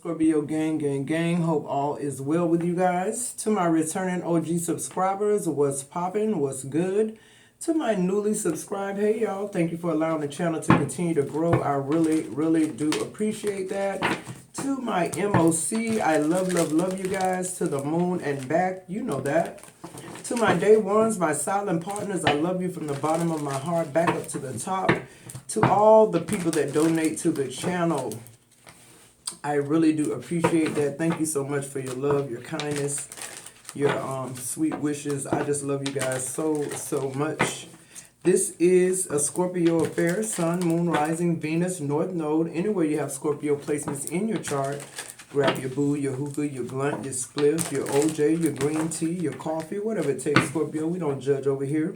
Scorpio gang, gang, gang. Hope all is well with you guys. To my returning OG subscribers, what's poppin', what's good? To my newly subscribed, hey y'all, thank you for allowing the channel to continue to grow. I really, really do appreciate that. To my MOC, I love, love, love you guys. To the moon and back, you know that. To my day ones, my silent partners, I love you from the bottom of my heart back up to the top. To all the people that donate to the channel, I really do appreciate that. Thank you so much for your love, your kindness, your sweet wishes. I just love you guys so, so much. This is a Scorpio affair, Sun, Moon, Rising, Venus, North Node. Anywhere you have Scorpio placements in your chart, grab your boo, your hookah, your blunt, your spliff, your OJ, your green tea, your coffee, whatever it takes, Scorpio. We don't judge over here.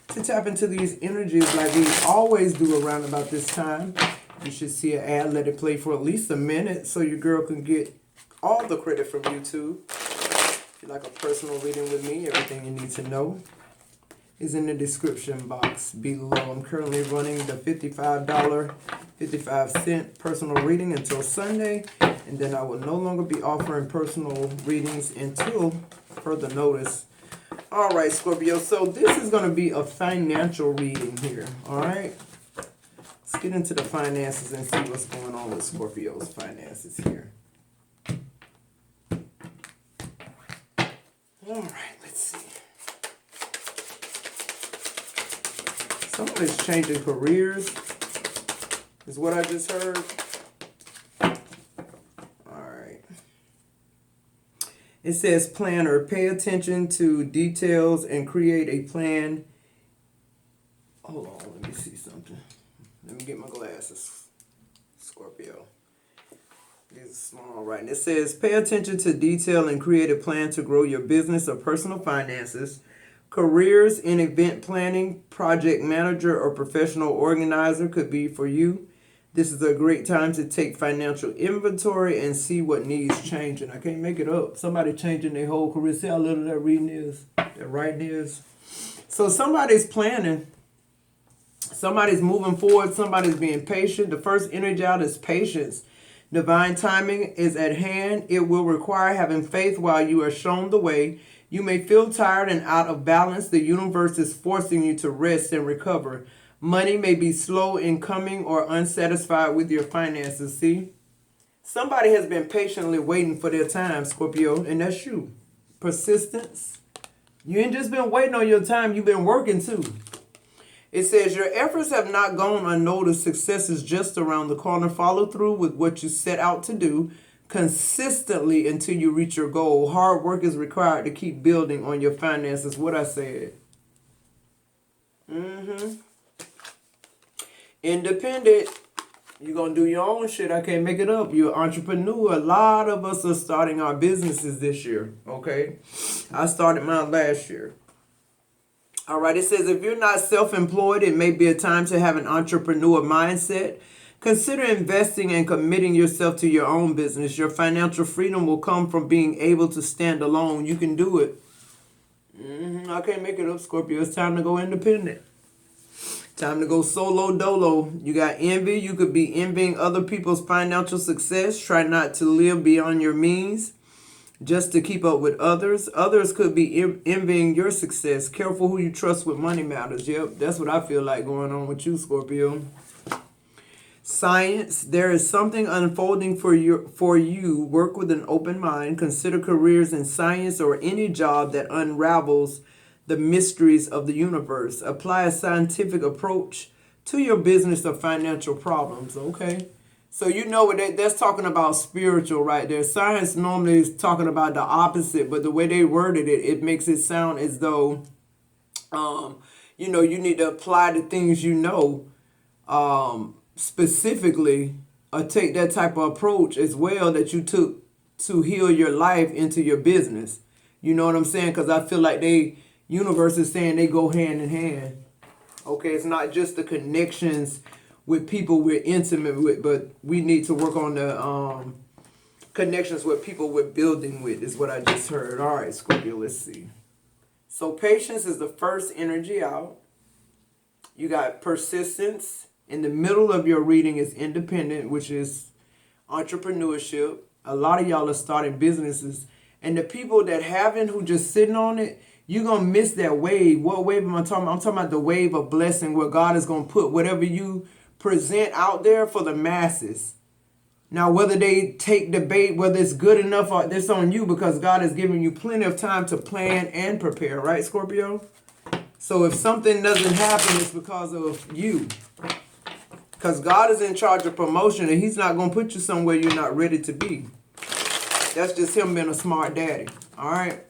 To tap into these energies like we always do around about this time, you should see an ad, let it play for at least a minute so your girl can get all the credit from YouTube. If you like a personal reading with me, everything you need to know is in the description box below. I'm currently running the $55.55 personal reading until Sunday, and then I will no longer be offering personal readings until further notice. All right, Scorpio, so this is going to be a financial reading here, all right? Let's get into the finances and see what's going on with Scorpio's finances here. All right, let's see. Somebody's changing careers, is what I just heard. All right. It says planner, pay attention to details and create a plan. Hold on, let me see something. Let me get my glasses, Scorpio. These are small, right? And it says, pay attention to detail and create a plan to grow your business or personal finances. Careers in event planning, project manager, or professional organizer could be for you. This is a great time to take financial inventory and see what needs changing. I can't make it up. Somebody changing their whole career. See how little that reading is, that writing is. So somebody's planning. Somebody's moving forward. Somebody's being patient. The first energy out is patience. Divine timing is at hand. It will require having faith while you are shown the way. You may feel tired and out of balance. The universe is forcing you to rest and recover. Money may be slow in coming or unsatisfied with your finances. See? Somebody has been patiently waiting for their time, Scorpio, and that's you. Persistence. You ain't just been waiting on your time. You've been working too. It says your efforts have not gone unnoticed. Success is just around the corner. Follow through with what you set out to do consistently until you reach your goal. Hard work is required to keep building on your finances. What I said. Independent. You're going to do your own shit. I can't make it up. You're an entrepreneur. A lot of us are starting our businesses this year. Okay. I started mine last year. All right. It says if you're not self-employed, it may be a time to have an entrepreneur mindset. Consider investing and committing yourself to your own business. Your financial freedom will come from being able to stand alone. You can do it. I can't make it up, Scorpio. It's time to go independent. Time to go solo dolo. You got envy. You could be envying other people's financial success. Try not to live beyond your means just to keep up with others. Others could be envying your success. Careful who you trust with money matters. Yep, that's what I feel like going on with you, Scorpio. Science, there is something unfolding for you. Work with an open mind. Consider careers in science or any job that unravels the mysteries of the universe. Apply a scientific approach to your business or financial problems. Okay. So you know what that's talking about spiritual right there. Science normally is talking about the opposite, but the way they worded it, it makes it sound as though, you need to apply the things specifically, or take that type of approach as well that you took to heal your life into your business. You know what I'm saying? Because I feel like universe is saying they go hand in hand. Okay, it's not just the connections with people we're intimate with, but we need to work on the connections with people we're building with, is what I just heard. All right, Scorpio, let's see. So patience is the first energy out. You got persistence. In the middle of your reading is independent, which is entrepreneurship. A lot of y'all are starting businesses. And the people that haven't, who just sitting on it, you're going to miss that wave. What wave am I talking about? I'm talking about the wave of blessing where God is going to put whatever you present out there for the masses. Now, whether they take the bait, whether it's good enough, or that's on you, because God has given you plenty of time to plan and prepare, right, Scorpio? So if something doesn't happen, it's because of you. Because God is in charge of promotion, and he's not going to put you somewhere you're not ready to be. That's just him being a smart daddy. All right?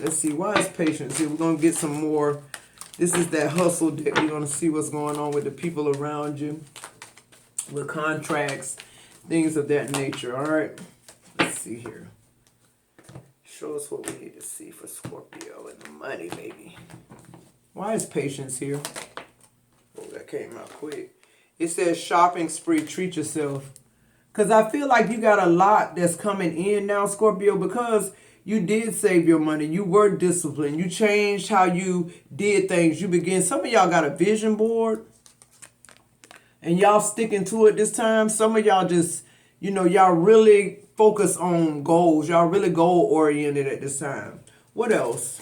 Let's see. Why is patience here? We're going to get some more. This is that hustle deck. We're going to see what's going on with the people around you, with contracts, things of that nature. All right? Let's see here. Show us what we need to see for Scorpio and the money, baby. Why is patience here? Oh, that came out quick. It says shopping spree, treat yourself. Because I feel like you got a lot that's coming in now, Scorpio, because you did save your money. You were disciplined. You changed how you did things. You began. Some of y'all got a vision board and y'all sticking to it this time. Some of y'all just, y'all really focus on goals. Y'all really goal oriented at this time. What else?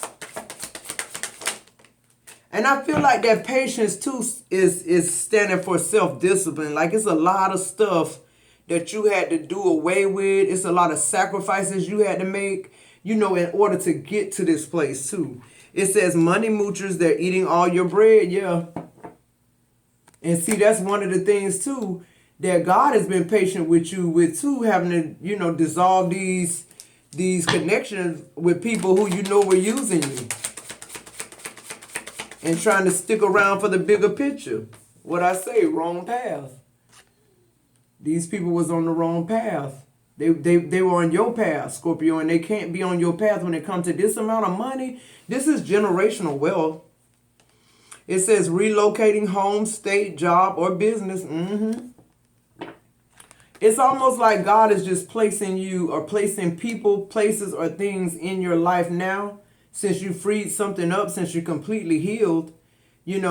And I feel like that patience too is standing for self-discipline. Like it's a lot of stuff that you had to do away with. It's a lot of sacrifices you had to make, in order to get to this place too. It says money moochers, they're eating all your bread. Yeah. And see, that's one of the things too, that God has been patient with you with too, having to, dissolve these connections with people who were using you. And trying to stick around for the bigger picture. What I say, wrong path. These people was on the wrong path. They were on your path, Scorpio, and they can't be on your path when it comes to this amount of money. This is generational wealth. It says relocating home, state, job, or business. It's almost like God is just placing you or placing people, places, or things in your life now. Since you freed something up, since you're completely healed, it's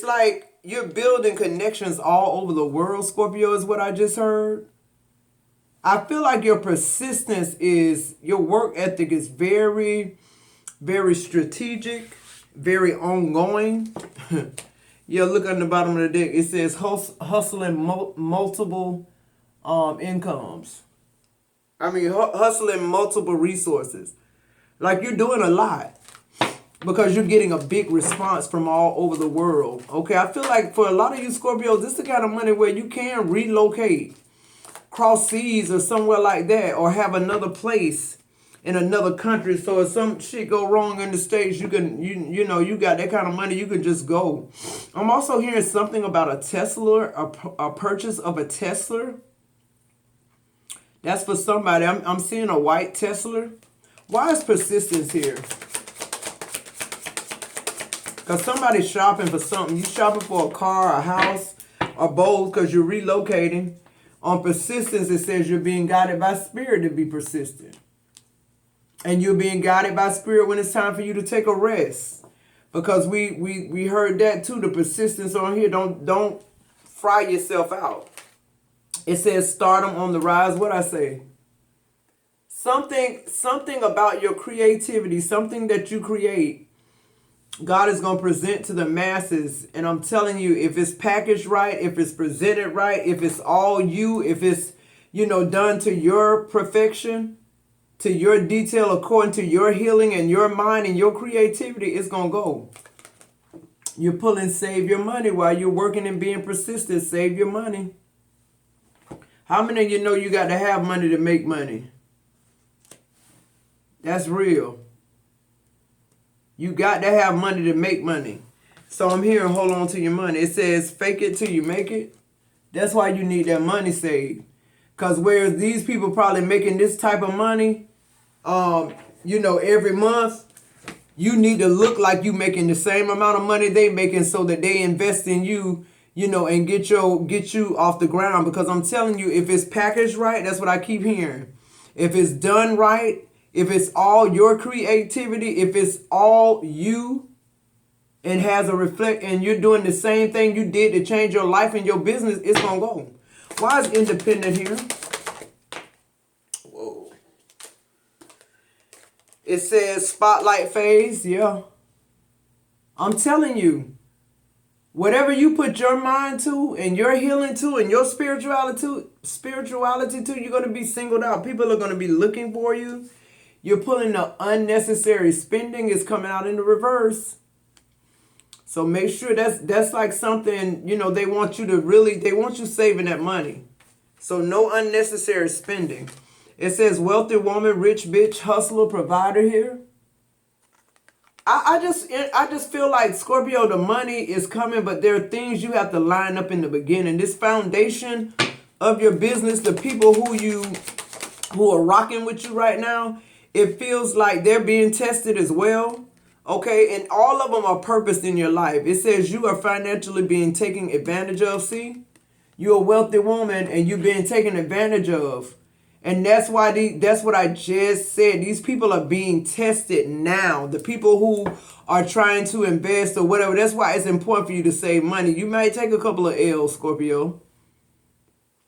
like you're building connections all over the world, Scorpio, is what I just heard. I feel like your persistence your work ethic is very, very strategic, very ongoing. Yeah, look on the bottom of the deck. It says hustling multiple incomes. Hustling multiple resources. Like you're doing a lot because you're getting a big response from all over the world. Okay, I feel like for a lot of you Scorpios, this is the kind of money where you can relocate, cross seas or somewhere like that, or have another place in another country. So if some shit go wrong in the States, you can, you got that kind of money, you can just go. I'm also hearing something about a Tesla, a purchase of a Tesla. That's for somebody. I'm seeing a white Tesla. Why is persistence here? Because somebody's shopping for something. You shopping for a car, a house, or both because you're relocating. On persistence, it says you're being guided by spirit to be persistent. And you're being guided by spirit when it's time for you to take a rest. Because we heard that too, the persistence on here. Don't fry yourself out. It says stardom on the rise. What I say? Something about your creativity, something that you create, God is going to present to the masses. And I'm telling you, if it's packaged right, if it's presented right, if it's all you, if it's, done to your perfection, to your detail, according to your healing and your mind and your creativity, it's going to go. You're pulling save your money while you're working and being persistent. Save your money. How many of you know you got to have money to make money? That's real. You got to have money to make money. So I'm here and hold on to your money. It says fake it till you make it. That's why you need that money saved. Because whereas these people probably making this type of money, every month, you need to look like you making the same amount of money they making so that they invest in you, and get you off the ground. Because I'm telling you, if it's packaged right, that's what I keep hearing. If it's done right, if it's all your creativity, if it's all you and has a reflect, and you're doing the same thing you did to change your life and your business, it's going to go. Why is independent here? It says spotlight phase. Yeah. I'm telling you, whatever you put your mind to and your healing to and your spirituality to, you're going to be singled out. People are going to be looking for you. You're pulling the unnecessary spending is coming out in the reverse. So make sure that's like something, they want you saving that money. So no unnecessary spending. It says wealthy woman, rich bitch, hustler, provider here. I just feel like, Scorpio, the money is coming, but there are things you have to line up in the beginning. This foundation of your business, the people who are rocking with you right now, it feels like they're being tested as well. Okay, and all of them are purposed in your life. It says you are financially being taken advantage of. See, you're a wealthy woman and you're being taken advantage of. And that's why that's what I just said. These people are being tested now. The people who are trying to invest or whatever. That's why it's important for you to save money. You might take a couple of L's, Scorpio,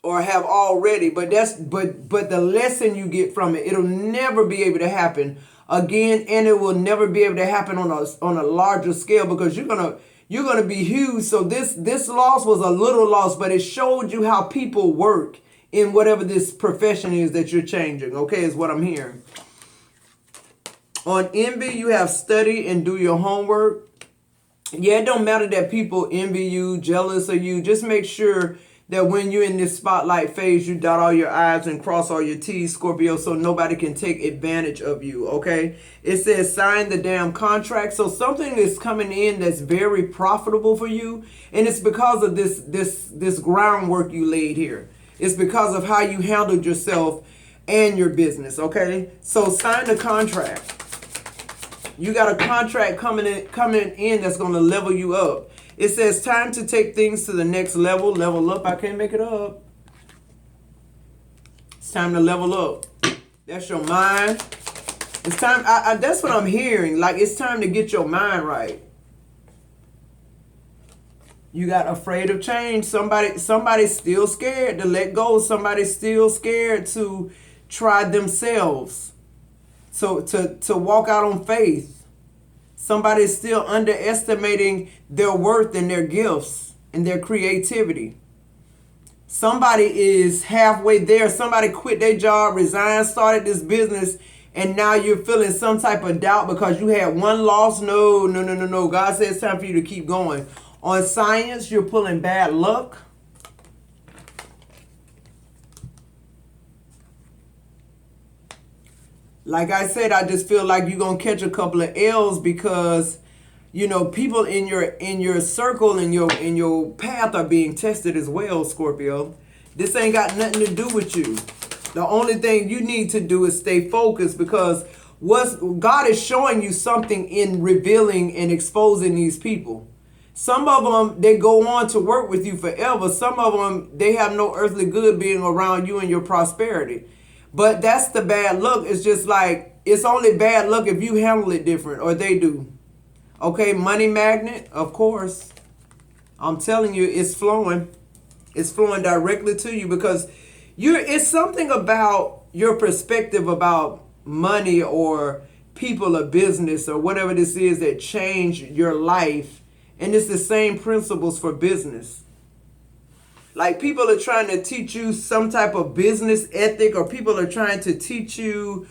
or have already, but the lesson you get from it, it'll never be able to happen again, and it will never be able to happen on a larger scale, because you're gonna be huge. So this loss was a little loss, but it showed you how people work in whatever this profession is that you're changing. Okay, is what I'm hearing. On envy, you have study and do your homework. Yeah, it don't matter that people envy you, jealous of you. Just make sure that when you're in this spotlight phase, you dot all your I's and cross all your T's, Scorpio, so nobody can take advantage of you, okay? It says sign the damn contract. So something is coming in that's very profitable for you, and it's because of this groundwork you laid here. It's because of how you handled yourself and your business, okay? So sign the contract. You got a contract coming in that's going to level you up. It says time to take things to the next level. Level up. I can't make it up. It's time to level up. That's your mind. It's time. That's what I'm hearing. Like, it's time to get your mind right. You got afraid of change. Somebody's still scared to let go. Somebody's still scared to try themselves. So to walk out on faith. Somebody's still underestimating their worth and their gifts and their creativity. Somebody is halfway there. Somebody quit their job, resigned, started this business, and now you're feeling some type of doubt because you had one loss. No. God says it's time for you to keep going. On science, you're pulling bad luck. Like I said, I just feel like you're going to catch a couple of L's because, people in your circle, in your path are being tested as well, Scorpio. This ain't got nothing to do with you. The only thing you need to do is stay focused, because God is showing you something in revealing and exposing these people. Some of them, they go on to work with you forever. Some of them, they have no earthly good being around you and your prosperity. But that's the bad luck. It's just like, it's only bad luck if you handle it different, or they do. Okay, money magnet, of course. I'm telling you, it's flowing. It's flowing directly to you because it's something about your perspective about money or people or business or whatever this is that change your life. And it's the same principles for business. Like, people are trying to teach you some type of business ethic, or people are trying to teach you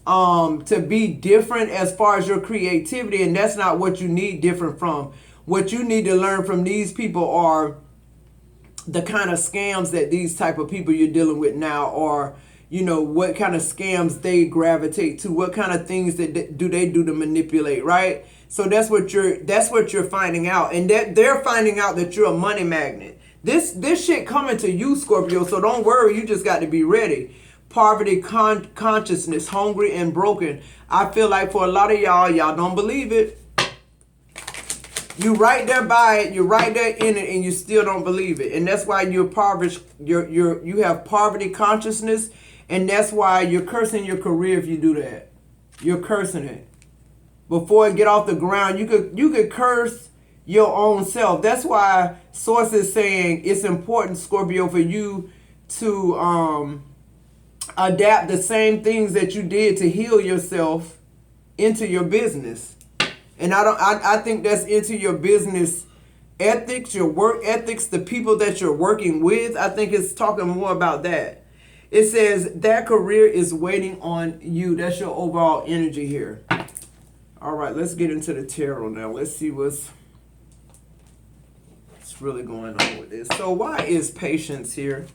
to be different as far as your creativity. And that's not what you need different from. What you need to learn from these people are the kind of scams that these type of people you're dealing with now, or, what kind of scams they gravitate to, what kind of things that do they do to manipulate, right? So that's what you're finding out. And that they're finding out that you're a money magnet. This shit coming to you, Scorpio, so don't worry, you just got to be ready. Poverty consciousness, hungry and broken. I feel like for a lot of y'all don't believe it. You right there by it, you're right there in it, and you still don't believe it. And that's why you're impoverished, you have poverty consciousness, and that's why you're cursing your career if you do that. You're cursing it. Before it get off the ground, you could curse your own self. That's why Source is saying it's important, Scorpio, for you to adapt the same things that you did to heal yourself into your business. And I think that's into your business ethics, your work ethics, the people that you're working with. I think it's talking more about that. It says that career is waiting on you. That's your overall energy here. All right, let's get into the tarot now. Let's see what's really going on with this. So why is patience here?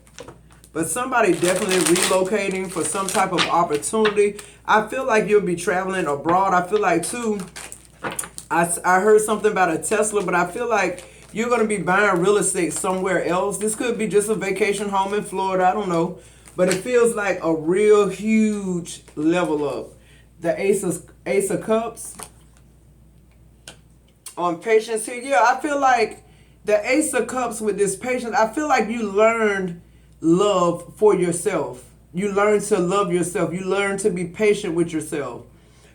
But somebody definitely relocating for some type of opportunity. I feel like you'll be traveling abroad. I feel like too, I heard something about a Tesla, but I feel like you're going to be buying real estate somewhere else. This could be just a vacation home in Florida. I don't know. But it feels like a real huge level up. The Ace of Cups. On patience here. Yeah, I feel like the Ace of Cups with this patience, I feel like you learned love for yourself. You learned to love yourself. You learned to be patient with yourself.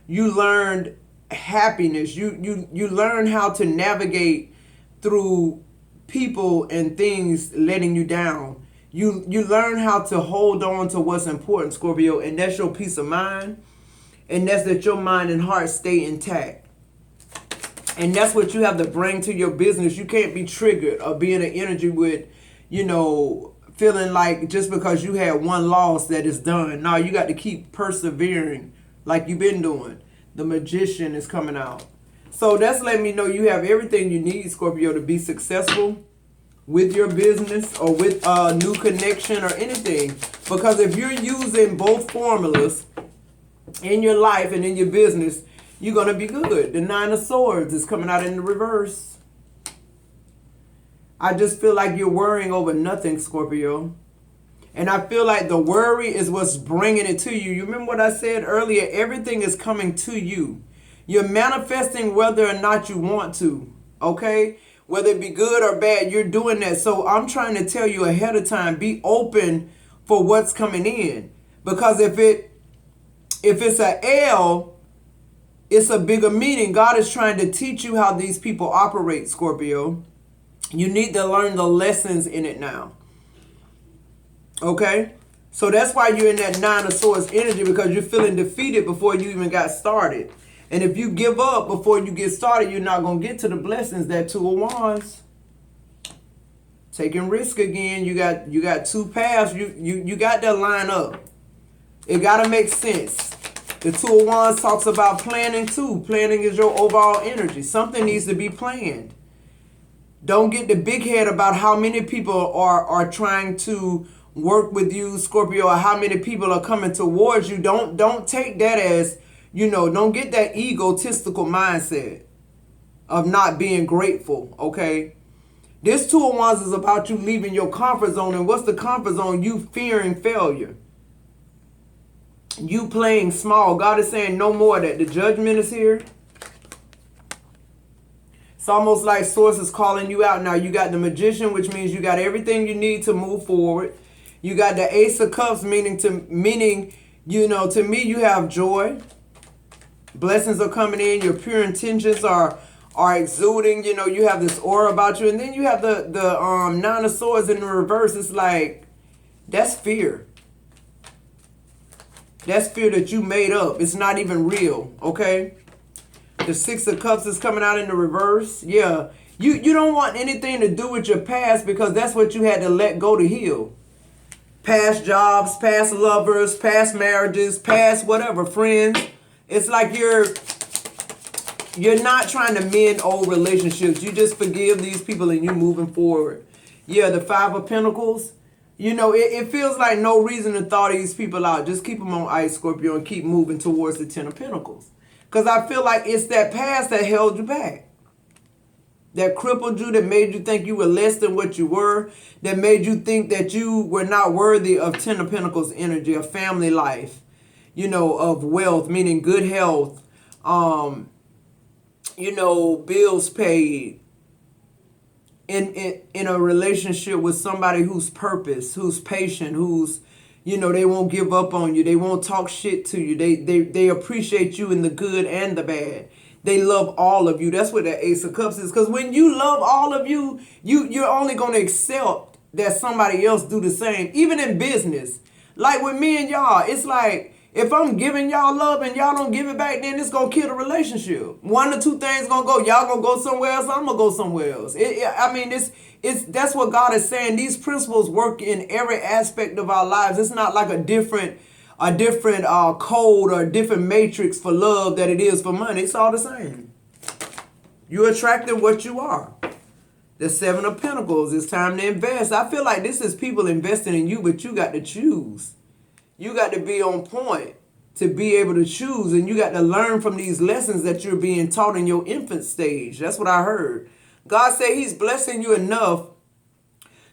You learned happiness. You learn how to navigate through people and things letting you down. You learn how to hold on to what's important, Scorpio, and that's your peace of mind. And that's that your mind and heart stay intact. And that's what you have to bring to your business. You can't be triggered or be in an energy with, feeling like just because you had one loss that is done. No, you got to keep persevering like you've been doing. The Magician is coming out. So that's letting me know you have everything you need, Scorpio, to be successful with your business or with a new connection or anything. Because if you're using both formulas in your life and in your business, you're going to be good. The Nine of Swords is coming out in the reverse. I just feel like you're worrying over nothing, Scorpio. And I feel like the worry is what's bringing it to you. You remember what I said earlier? Everything is coming to you. You're manifesting whether or not you want to, okay? Whether it be good or bad, you're doing that. So I'm trying to tell you ahead of time, be open for what's coming in. Because if it's an L, it's a bigger meaning. God is trying to teach you how these people operate, Scorpio. You need to learn the lessons in it now. Okay? So that's why you're in that Nine of Swords energy, because you're feeling defeated before you even got started. And if you give up before you get started, you're not going to get to the blessings. That Two of Wands. Taking risk again. You got two paths. You got that line up. It got to make sense. The Two of Wands talks about planning too. Planning is your overall energy. Something needs to be planned. Don't get the big head about how many people are trying to work with you, Scorpio, or how many people are coming towards you. Don't take that as, don't get that egotistical mindset of not being grateful, okay? This Two of Wands is about you leaving your comfort zone. And what's the comfort zone? You fearing failure. You playing small. God is saying no more of that. The Judgment is here. It's almost like Source is calling you out now. You got the Magician, which means you got everything you need to move forward. You got the Ace of Cups, meaning to me, you have joy. Blessings are coming in. Your pure intentions are exuding. You have this aura about you. And then you have the Nine of Swords in the reverse. It's like, that's fear. That's fear that you made up. It's not even real, okay? The Six of Cups is coming out in the reverse. Yeah. You don't want anything to do with your past, because that's what you had to let go to heal. Past jobs, past lovers, past marriages, past whatever, friends. It's like you're not trying to mend old relationships. You just forgive these people and you moving forward. Yeah, the Five of Pentacles. It feels like no reason to thaw these people out. Just keep them on ice, Scorpio, and keep moving towards the Ten of Pentacles. Because I feel like it's that past that held you back. That crippled you, that made you think you were less than what you were. That made you think that you were not worthy of Ten of Pentacles energy, of family life, of wealth, meaning good health, bills paid. In a relationship with somebody who's purpose, who's patient, who's, they won't give up on you. They won't talk shit to you. They appreciate you in the good and the bad. They love all of you. That's what that Ace of Cups is. Because when you love all of you, you're only going to accept that somebody else do the same. Even in business. Like with me and y'all, it's like, If I'm giving y'all love and y'all don't give it back, then it's gonna kill the relationship. One or two things gonna go. Y'all gonna go somewhere else. I'm gonna go somewhere else. It's that's what God is saying. These principles work in every aspect of our lives. It's not like a different code or a different matrix for love that it is for money. It's all the same. You're attracting what you are. The Seven of Pentacles. It's time to invest. I feel like this is people investing in you, but you got to choose. You got to be on point to be able to choose, and you got to learn from these lessons that you're being taught in your infant stage. That's what I heard. God said he's blessing you enough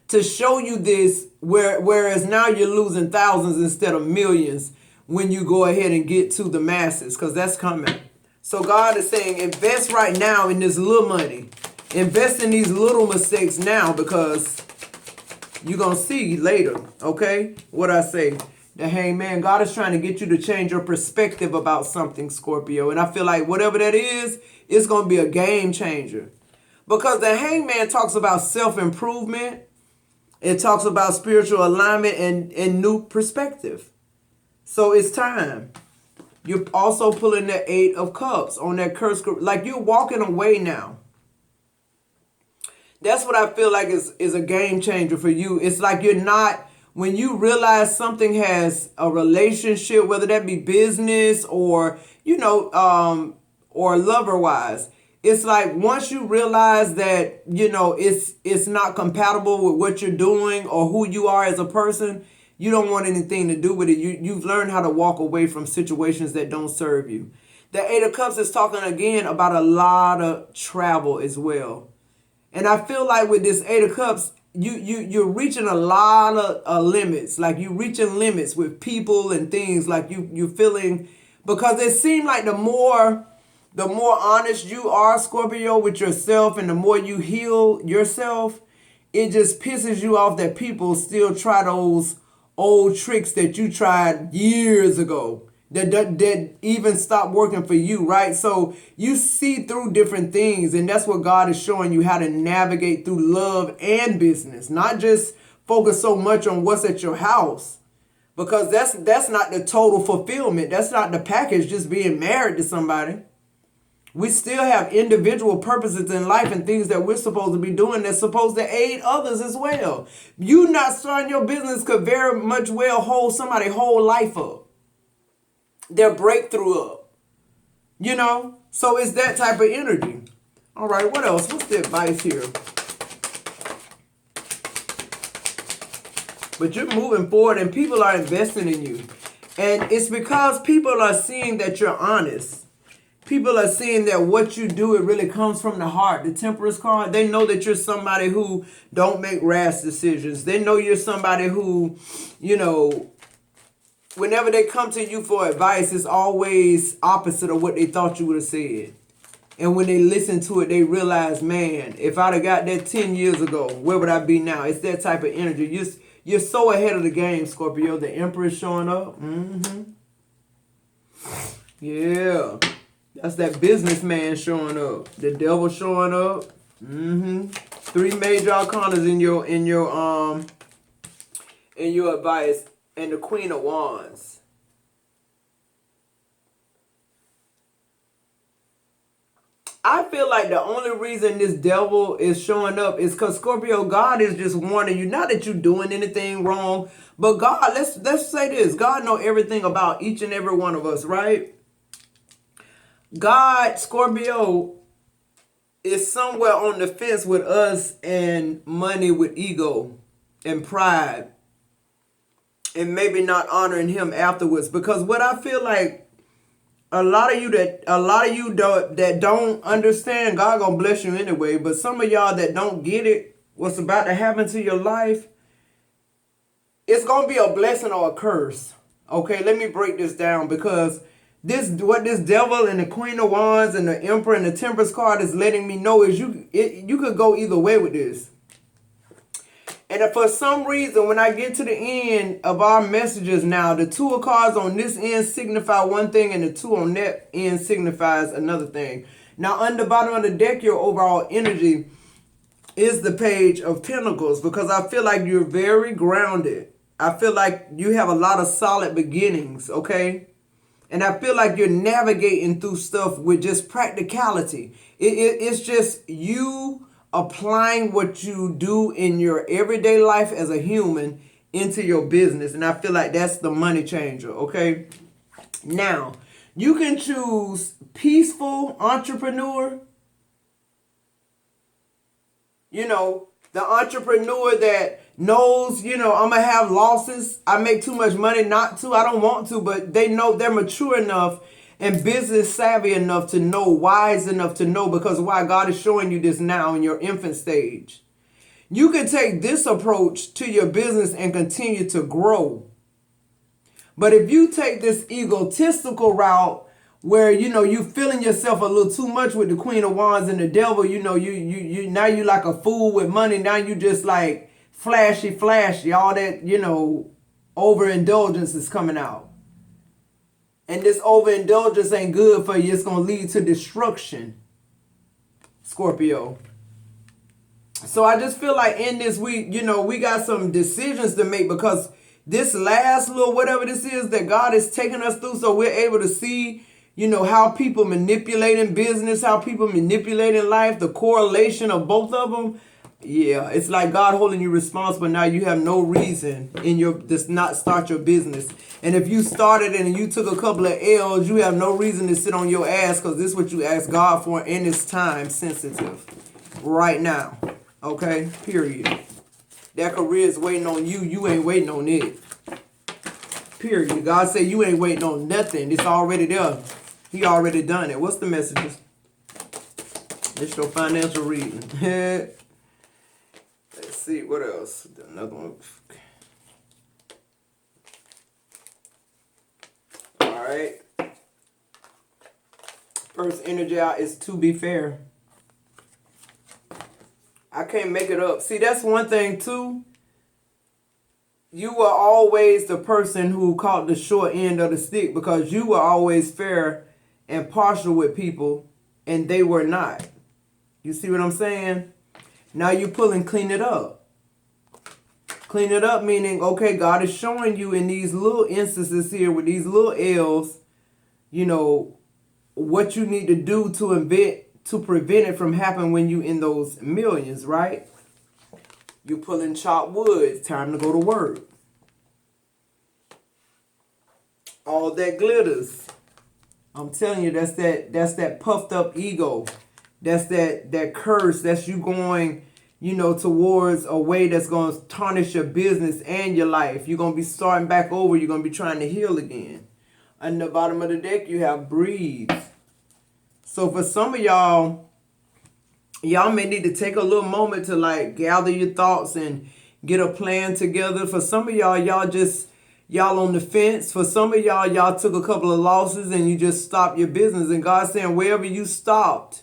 to show you this, whereas now you're losing thousands instead of millions when you go ahead and get to the masses, because that's coming. So God is saying invest right now in this little money. Invest in these little mistakes now, because you're going to see later, okay? What I say. The Hangman, God is trying to get you to change your perspective about something, Scorpio. And I feel like whatever that is, it's going to be a game changer. Because the Hangman talks about self-improvement. It talks about spiritual alignment and new perspective. So it's time. You're also pulling the Eight of Cups on that curse. Like you're walking away now. That's what I feel like is a game changer for you. It's like you're not, when you realize something has a relationship, whether that be business or, or lover wise, it's like once you realize that, it's not compatible with what you're doing or who you are as a person, you don't want anything to do with it. You've learned how to walk away from situations that don't serve you. The Eight of Cups is talking again about a lot of travel as well. And I feel like with this Eight of Cups, you're reaching a lot of limits. Like you're reaching limits with people and things. Like you're feeling, because it seems like the more honest you are, Scorpio, with yourself, and the more you heal yourself, it just pisses you off that people still try those old tricks that you tried years ago that even stopped working for you, right? So you see through different things, and that's what God is showing you, how to navigate through love and business, not just focus so much on what's at your house, because that's not the total fulfillment. That's not the package, just being married to somebody. We still have individual purposes in life and things that we're supposed to be doing that's supposed to aid others as well. You not starting your business could very much well hold somebody's whole life up, their breakthrough up, So it's that type of energy. All right, what else? What's the advice here? But you're moving forward and people are investing in you. And it's because people are seeing that you're honest. People are seeing that what you do, it really comes from the heart. The Temperance card, they know that you're somebody who don't make rash decisions. They know you're somebody who, whenever they come to you for advice, it's always opposite of what they thought you would have said. And when they listen to it, they realize, man, if I'd have got that 10 years ago, where would I be now? It's that type of energy. You're so ahead of the game, Scorpio. The Emperor is showing up. Yeah. That's that businessman showing up. The Devil showing up. Three major arcanas in your advice. And the Queen of Wands. I feel like the only reason this Devil is showing up is because, Scorpio, God is just warning you. Not that you're doing anything wrong, but God, let's say this. God knows everything about each and every one of us, right? God, Scorpio, is somewhere on the fence with us and money with ego and pride. And maybe not honoring him afterwards, because what I feel like a lot of you that don't understand, God gonna bless you anyway. But some of y'all that don't get it, what's about to happen to your life, it's gonna be a blessing or a curse. Okay, let me break this down, because what this Devil and the Queen of Wands and the Emperor and the Temperance card is letting me know is you could go either way with this. And if for some reason, when I get to the end of our messages now, the Two of Cards on this end signify one thing and the two on that end signifies another thing. Now, on the bottom of the deck, your overall energy is the Page of Pentacles, because I feel like you're very grounded. I feel like you have a lot of solid beginnings, okay? And I feel like you're navigating through stuff with just practicality. It's just you applying what you do in your everyday life as a human into your business. And I feel like that's the money changer, okay? Now, you can choose peaceful entrepreneur. You know, the entrepreneur that knows, I'm going to have losses. I make too much money not to. I don't want to, but they know they're mature enough and business savvy enough to know, wise enough to know, because why God is showing you this now in your infant stage. You can take this approach to your business and continue to grow. But if you take this egotistical route where, you feeling yourself a little too much with the Queen of Wands and the Devil, you now you like a fool with money. Now you just like flashy, all that, overindulgence is coming out. And this overindulgence ain't good for you. It's going to lead to destruction, Scorpio. So I just feel like in this week, we got some decisions to make, because this last little whatever this is that God is taking us through, so we're able to see, how people manipulating business, how people manipulating life, the correlation of both of them. Yeah, it's like God holding you responsible. Now you have no reason this not start your business. And if you started and you took a couple of L's, you have no reason to sit on your ass, because this is what you ask God for, and it's time sensitive right now. Okay, period. That career is waiting on you. You ain't waiting on it. Period. God said you ain't waiting on nothing. It's already there. He already done it. What's the messages? It's your financial reading. Let's see. What else? Another one. All right. First energy out is to be fair. I can't make it up. See, that's one thing too. You were always the person who caught the short end of the stick, because you were always fair and partial with people, and they were not. You see what I'm saying? Now you pull and clean it up. Clean it up meaning, okay, God is showing you in these little instances here with these little L's, what you need to do to prevent it from happening when you in those millions, right? You pulling chopped wood. It's time to go to work. All that glitters. I'm telling you, that's that puffed up ego. That's that curse. That's you going, towards a way that's going to tarnish your business and your life. You're going to be starting back over. You're going to be trying to heal again. On the bottom of the deck, you have breathe. So for some of y'all may need to take a little moment to like gather your thoughts and get a plan together. For some of y'all on the fence. For some of y'all took a couple of losses and you just stopped your business. And God's saying wherever you stopped,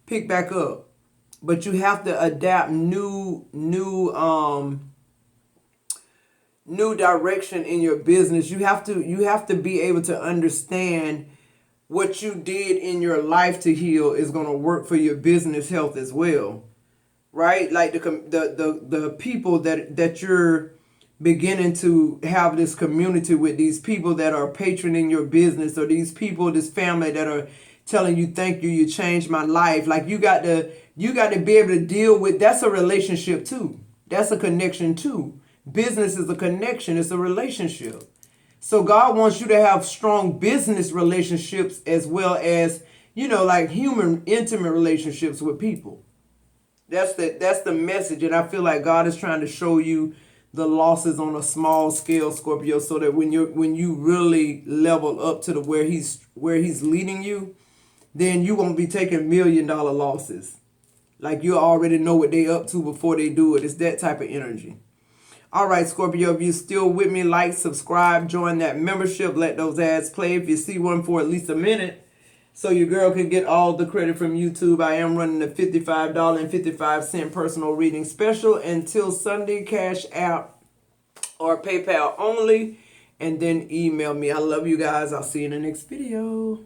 pick back up. But you have to adapt new direction in your business. You have to be able to understand what you did in your life to heal is going to work for your business health as well, right? Like the people that you're beginning to have this community with, these people that are patroning your business, or these people, this family that are telling you, thank you, you changed my life. Like you got to be able to deal with, that's a relationship too. That's a connection too. Business is a connection. It's a relationship. So God wants you to have strong business relationships as well as, like human, intimate relationships with people. That's the message. And I feel like God is trying to show you the losses on a small scale, Scorpio, so that when you really level up to where he's leading you, then you won't be taking $1 million losses. Like you already know what they up to before they do it. It's that type of energy. All right, Scorpio, if you're still with me, like, subscribe, join that membership, let those ads play if you see one for at least a minute, so your girl can get all the credit from YouTube. I am running a $55.55 personal reading special until Sunday, Cash App or PayPal only, and then email me. I love you guys. I'll see you in the next video.